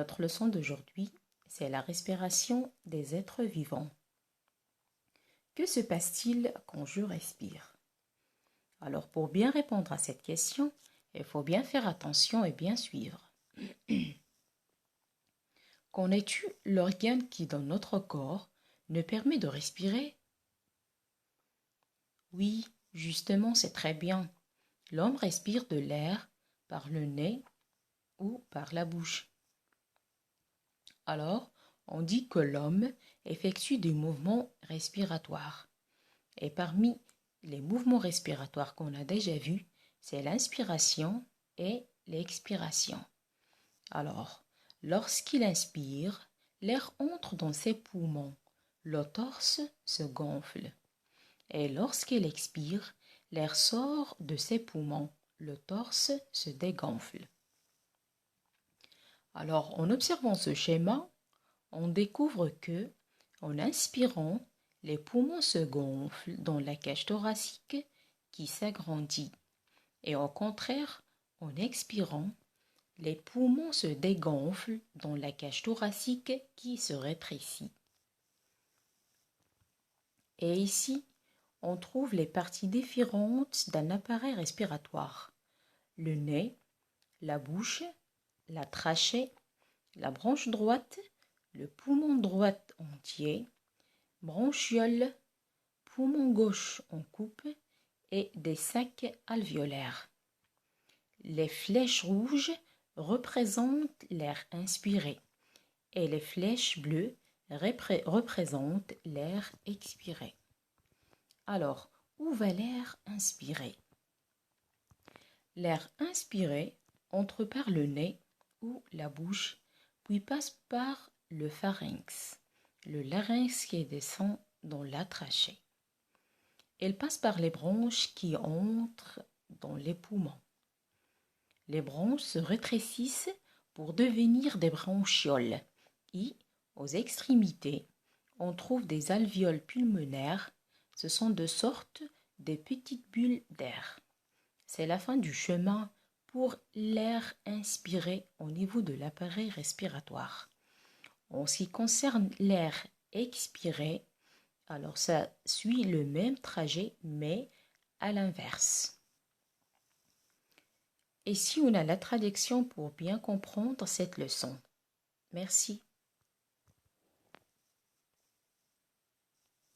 Notre leçon d'aujourd'hui, c'est la respiration des êtres vivants. Que se passe-t-il quand je respire? Alors, pour bien répondre à cette question, il faut bien faire attention et bien suivre. Connais-tu l'organe qui, dans notre corps, nous permet de respirer? Oui, justement, c'est très bien. L'homme respire de l'air par le nez ou par la bouche. Alors, on dit que l'homme effectue des mouvements respiratoires. Et parmi les mouvements respiratoires qu'on a déjà vus, c'est l'inspiration et l'expiration. Alors, lorsqu'il inspire, l'air entre dans ses poumons, le torse se gonfle. Et lorsqu'il expire, l'air sort de ses poumons, le torse se dégonfle. Alors, en observant ce schéma, on découvre que, en inspirant, les poumons se gonflent dans la cage thoracique qui s'agrandit. Et au contraire, en expirant, les poumons se dégonflent dans la cage thoracique qui se rétrécit. Et ici, on trouve les parties différentes d'un appareil respiratoire. Le nez, la bouche, la trachée, la branche droite, le poumon droit entier, bronchiole, poumon gauche en coupe et des sacs alvéolaires. Les flèches rouges représentent l'air inspiré et les flèches bleues représentent l'air expiré. Alors, où va l'air inspiré? L'air inspiré entre par le nez ou la bouche, puis passe par le pharynx, le larynx qui descend dans la trachée. Elle passe par les bronches qui entrent dans les poumons. Les bronches se rétrécissent pour devenir des bronchioles et, aux extrémités, on trouve des alvéoles pulmonaires. Ce sont de sorte des petites bulles d'air. C'est la fin du chemin pour l'air inspiré au niveau de l'appareil respiratoire. En ce qui concerne l'air expiré, alors ça suit le même trajet mais à l'inverse. Et si on a la traduction pour bien comprendre cette leçon? Merci.